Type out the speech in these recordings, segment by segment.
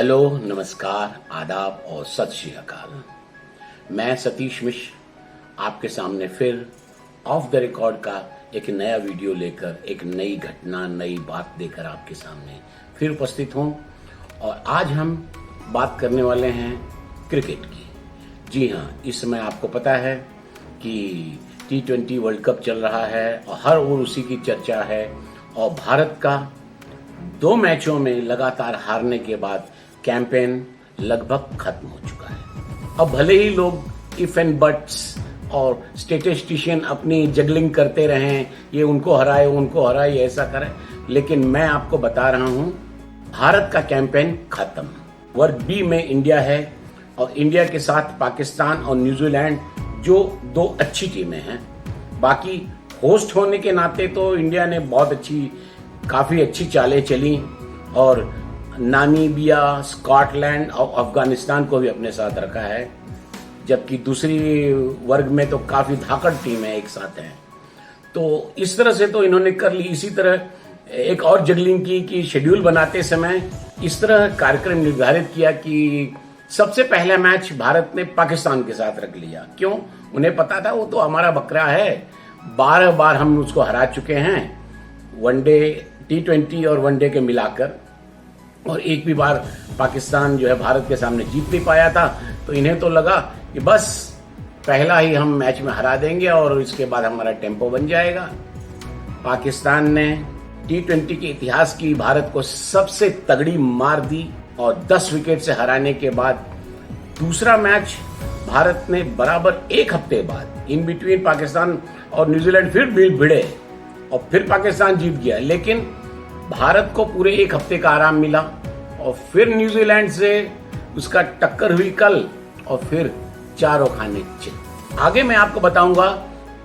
Hello, नमस्कार, आदाब और सत श्री अकाल। मैं सतीश मिश्र आपके सामने फिर ऑफ द रिकॉर्ड का एक नया वीडियो लेकर, एक नई घटना, नई बात लेकर आपके सामने फिर उपस्थित हूं। और आज हम बात करने वाले हैं क्रिकेट की। जी हां, इस समय आपको पता है कि T20 वर्ल्ड कप चल रहा है और हर ओर उसी की चर्चा है। और भारत का 2 मैचों में लगातार हारने के बाद कैंपेन लगभग खत्म हो चुका है। अब भले ही लोग इफ एंड बट्स और स्टेटिस्टिशियन अपनी जगलिंग करते रहें, ये उनको हराए ऐसा करें, लेकिन मैं आपको बता रहा हूं भारत का कैंपेन खत्म। वर्ग बी में इंडिया है और इंडिया के साथ पाकिस्तान और न्यूजीलैंड जो 2 अच्छी टीमें हैं। बाकी होस्ट होने के नाते तो इंडिया ने काफी अच्छी चालें चली और नामीबिया, स्कॉटलैंड और अफगानिस्तान को भी अपने साथ रखा है। जबकि दूसरी वर्ग में तो काफी धाकड़ टीम है, एक साथ हैं। तो इस तरह से तो इन्होंने कर ली। इसी तरह एक और जगलिंग की कि शेड्यूल बनाते समय इस तरह कार्यक्रम निर्धारित किया कि सबसे पहला मैच भारत ने पाकिस्तान के साथ रख लिया। क्यों? उन्हें पता था वो तो हमारा बकरा है, 12 बार हम उसको हरा चुके हैं, वनडे, T20 और वनडे के मिलाकर, और एक भी बार पाकिस्तान जो है भारत के सामने जीत नहीं पाया था। तो इन्हें तो लगा कि बस पहला ही हम मैच में हरा देंगे और इसके बाद हमारा टेम्पो बन जाएगा। पाकिस्तान ने T20 के इतिहास की भारत को सबसे तगड़ी मार दी और 10 विकेट से हराने के बाद दूसरा मैच भारत ने बराबर 1 हफ्ते बाद, इन बिटवीन पाकिस्तान और न्यूजीलैंड फिर भिड़े और फिर पाकिस्तान जीत गया। लेकिन भारत को पूरे 1 हफ्ते का आराम मिला और फिर न्यूजीलैंड से उसका टक्कर हुई कल और फिर चारों खाने चित। आगे मैं आपको बताऊंगा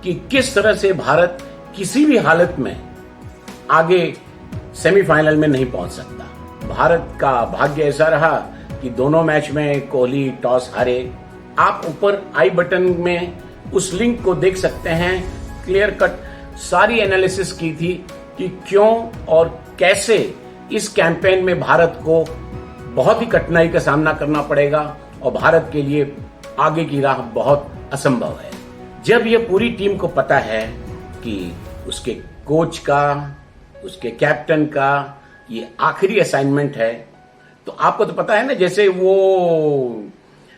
कि किस तरह से भारत किसी भी हालत में आगे सेमीफाइनल में नहीं पहुंच सकता। भारत का भाग्य ऐसा रहा कि दोनों मैच में कोहली टॉस हारे। आप ऊपर आई बटन में उस लिंक को देख सकते हैं। क्लियर कट सारी एनालिसिस की थी कि क्यों और कैसे इस कैंपेन में भारत को बहुत ही कठिनाई का सामना करना पड़ेगा और भारत के लिए आगे की राह बहुत असंभव है। जब ये पूरी टीम को पता है कि उसके कोच का, उसके कैप्टन का ये आखिरी असाइनमेंट है, तो आपको तो पता है ना, जैसे वो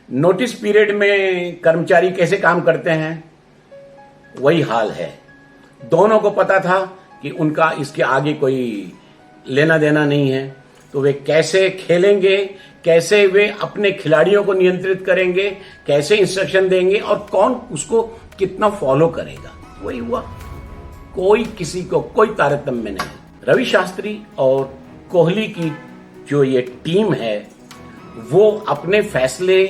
नोटिस पीरियड में कर्मचारी कैसे काम करते हैं, वही हाल है। दोनों को पता था कि उनका इसके आगे कोई लेना देना नहीं है, तो वे कैसे खेलेंगे, कैसे वे अपने खिलाड़ियों को नियंत्रित करेंगे, कैसे इंस्ट्रक्शन देंगे और कौन उसको कितना फॉलो करेगा, वही हुआ। कोई किसी को कोई तारतम्य नहीं। रवि शास्त्री और कोहली की जो ये टीम है वो अपने फैसले,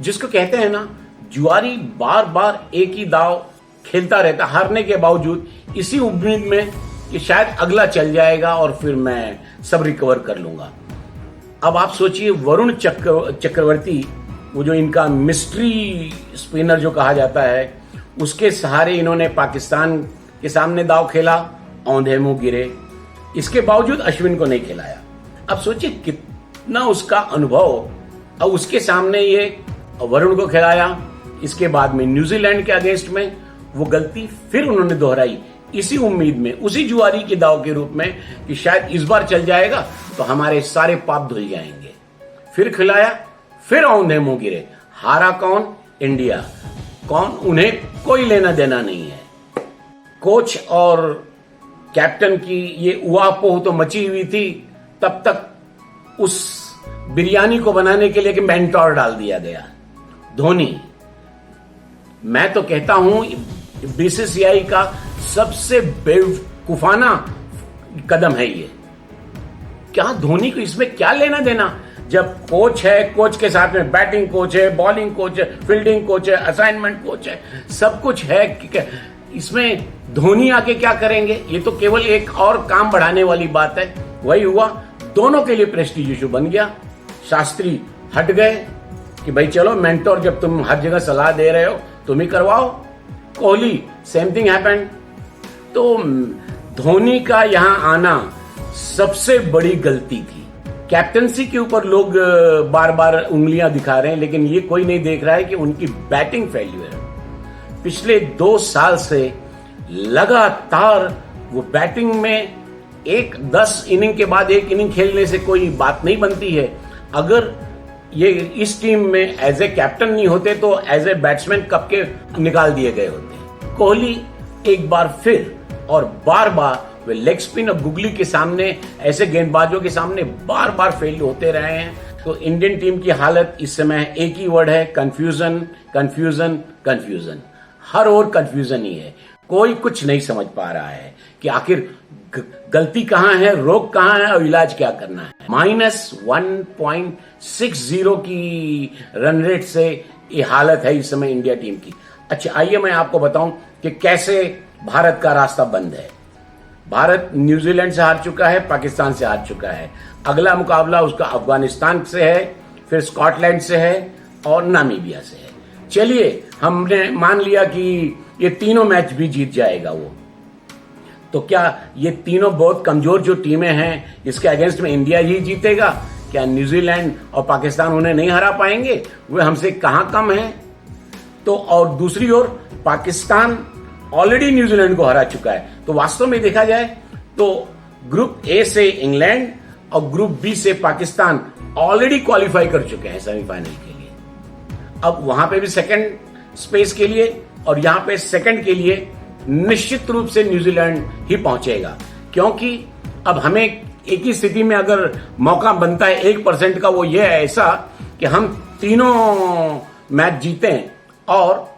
जिसको कहते हैं ना, जुआरी बार बार एक ही दाव खेलता रहता हारने के बावजूद, इसी उम्मीद में कि शायद अगला चल जाएगा और फिर मैं सब रिकवर कर लूंगा। अब आप सोचिए, वरुण चक्रवर्ती, वो जो इनका मिस्ट्री स्पिनर जो कहा जाता है, उसके सहारे इन्होंने पाकिस्तान के सामने दाव खेला, औंधे मुंह गिरे। इसके बावजूद अश्विन को नहीं खिलाया। अब सोचिए कितना उसका अनुभव, और उसके सामने ये वरुण को खिलाया। इसके बाद में न्यूजीलैंड के अगेंस्ट में वो गलती फिर उन्होंने दोहराई, इसी उम्मीद में, उसी जुआरी के दाव के रूप में कि शायद इस बार चल जाएगा तो हमारे सारे पाप धुल जाएंगे। फिर खिलाया, फिर औंधे मुंह गिरे। हारा कौन? इंडिया। कौन? उन्हें कोई लेना देना नहीं है। कोच और कैप्टन की ये उहापोह तो मची हुई थी, तब तक उस बिरयानी को बनाने के लिए कि मेंटोर डाल दिया गया, धोनी। मैं तो कहता हूं BCCI का सबसे बेवकूफाना कदम है ये। क्या धोनी को इसमें क्या लेना देना? जब कोच है, कोच के साथ में बैटिंग कोच है, बॉलिंग कोच है, फील्डिंग कोच है, असाइनमेंट कोच है, सब कुछ है। इसमें धोनी आके क्या करेंगे? ये तो केवल एक और काम बढ़ाने वाली बात है। वही हुआ, दोनों के लिए प्रेस्टीज इशू बन गया। शास्त्री हट गए कि भाई चलो मेंटोर, जब तुम हर जगह सलाह दे रहे हो तुम ही करवाओ। Kohli, same thing happened. तो धोनी का यहां आना सबसे बड़ी गलती थी। कैप्टनसी के ऊपर लोग बार बार उंगलियां दिखा रहे हैं, लेकिन ये कोई नहीं देख रहा है कि उनकी बैटिंग फेल्यूर है। पिछले 2 साल से लगातार वो बैटिंग में 10 इनिंग के बाद 1 इनिंग खेलने से कोई बात नहीं बनती है। अगर ये इस टीम में एज ए कैप्टन नहीं होते तो एज ए बैट्समैन कब के निकाल दिए गए होते। कोहली एक बार फिर और बार बार वे लेग स्पिन और गुगली के सामने, ऐसे गेंदबाजों के सामने बार बार फेल होते रहे हैं। तो इंडियन टीम की हालत इस समय एक ही वर्ड है, कंफ्यूजन, कंफ्यूजन, कंफ्यूजन। हर ओर कंफ्यूजन ही है। कोई कुछ नहीं समझ पा रहा है कि आखिर गलती कहां है, रोग कहां है और इलाज क्या करना है। -1.60 की रन रेट से ये हालत है इस समय इंडिया टीम की। अच्छा, आइए मैं आपको बताऊं कि कैसे भारत का रास्ता बंद है। भारत न्यूजीलैंड से हार चुका है, पाकिस्तान से हार चुका है। अगला मुकाबला उसका अफगानिस्तान से है, फिर स्कॉटलैंड से है और नामीबिया से है। चलिए, हमने मान लिया कि ये तीनों मैच भी जीत जाएगा वो, तो क्या ये तीनों बहुत कमजोर जो टीमें हैं, इसके अगेंस्ट में इंडिया ही जीतेगा? क्या न्यूजीलैंड और पाकिस्तान उन्हें नहीं हरा पाएंगे? वे हमसे कहां कम हैं? तो और दूसरी ओर पाकिस्तान ऑलरेडी न्यूजीलैंड को हरा चुका है। तो वास्तव में देखा जाए तो ग्रुप ए से इंग्लैंड और ग्रुप बी से पाकिस्तान ऑलरेडी क्वालिफाई कर चुके हैं सेमीफाइनल के लिए। अब वहां पे भी सेकंड स्पेस के लिए और यहां पे सेकंड के लिए निश्चित रूप से न्यूजीलैंड ही पहुंचेगा, क्योंकि अब हमें एक ही स्थिति में अगर मौका बनता है 1% का, वो ये है ऐसा कि हम तीनों मैच जीतें और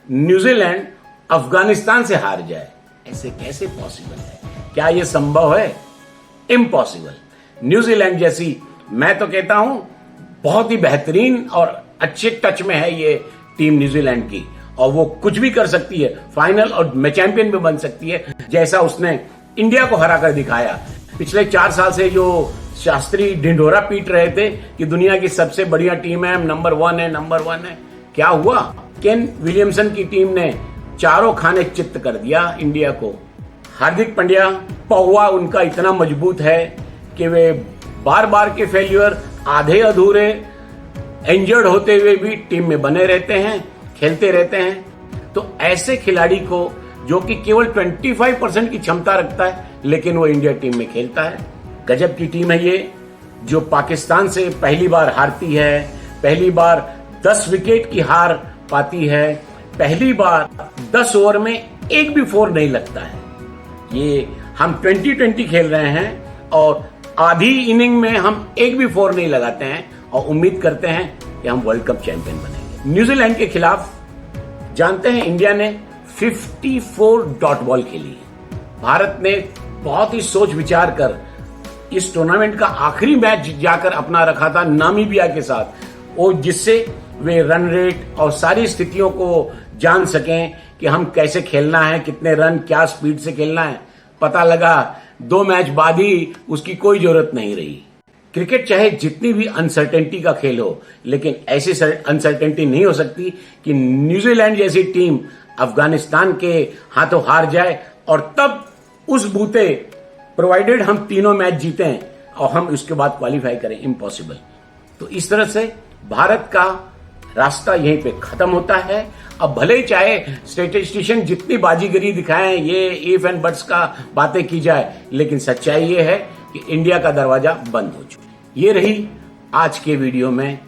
न्यूजीलैंड अफगानिस्तान से हार जाए। ऐसे कैसे पॉसिबल है? क्या यह संभव है? इम्पॉसिबल। न्यूजीलैंड जैसी, मैं तो कहता हूं बहुत ही बेहतरीन और अच्छे टच में है ये टीम न्यूजीलैंड की, और वो कुछ भी कर सकती है, फाइनल और में चैंपियन भी बन सकती है, जैसा उसने इंडिया को हरा कर दिखाया। पिछले 4 साल से जो शास्त्री ढिंढोरा पीट रहे थे कि दुनिया की सबसे बढ़िया टीम है, नंबर 1 है, नंबर 1 है, क्या हुआ? केन विलियमसन की टीम ने चारों खाने चित्त कर दिया इंडिया को। हार्दिक पांड्या, पौवा उनका इतना मजबूत है कि वे बार बार के फेल्यूर, आधे अधूरे, इंजर्ड होते हुए भी टीम में बने रहते हैं, खेलते रहते हैं। तो ऐसे खिलाड़ी को, जो कि केवल 25% की क्षमता रखता है, लेकिन वो इंडिया टीम में खेलता है। गजब की टीम है ये, जो पाकिस्तान से पहली बार हारती है, पहली बार 10 विकेट की हार पाती है, पहली बार 10 ओवर में एक भी 4 नहीं लगता है। ये हम 2020 खेल रहे हैं और आधी इनिंग में हम एक भी 4 नहीं लगाते हैं और उम्मीद करते हैं कि हम वर्ल्ड कप चैंपियन बनेंगे। न्यूजीलैंड के खिलाफ जानते हैं इंडिया ने 54 डॉट बॉल खेली है। भारत ने बहुत ही सोच विचार कर इस टूर्नामेंट का आखिरी मैच जाकर अपना रखा था नामीबिया के साथ, वो जिससे वे रन रेट और सारी स्थितियों को जान सकें कि हम कैसे खेलना है, कितने रन, क्या स्पीड से खेलना है। पता लगा 2 मैच बाद ही उसकी कोई जरूरत नहीं रही। क्रिकेट चाहे जितनी भी अनसर्टेनिटी का खेल हो, लेकिन ऐसी अनसर्टेनिटी नहीं हो सकती कि न्यूजीलैंड जैसी टीम अफगानिस्तान के हाथों हार जाए और तब उस बूते, प्रोवाइडेड हम तीनों मैच जीतें और हम उसके बाद क्वालिफाई करें। इम्पॉसिबल। तो इस तरह से भारत का रास्ता यहीं पे खत्म होता है। अब भले ही चाहे स्टैटिस्टिशियन जितनी बाजीगरी दिखाएं, ये इफ एंड बट्स का बातें की जाए, लेकिन सच्चाई ये है कि इंडिया का दरवाजा बंद हो चुका है। ये रही आज के वीडियो में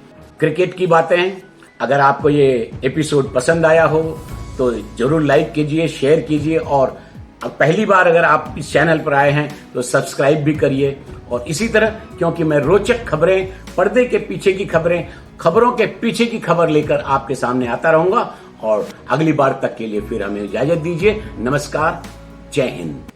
क्रिकेट की बातें। अगर आपको ये एपिसोड पसंद आया हो तो जरूर लाइक कीजिए, शेयर कीजिए, और पहली बार अगर आप इस चैनल पर आए हैं तो सब्सक्राइब भी करिए। और इसी तरह, क्योंकि मैं रोचक खबरें, पर्दे के पीछे की खबरें, खबरों के पीछे की खबर लेकर आपके सामने आता रहूंगा। और अगली बार तक के लिए फिर हमें इजाजत दीजिए। नमस्कार, जय हिंद।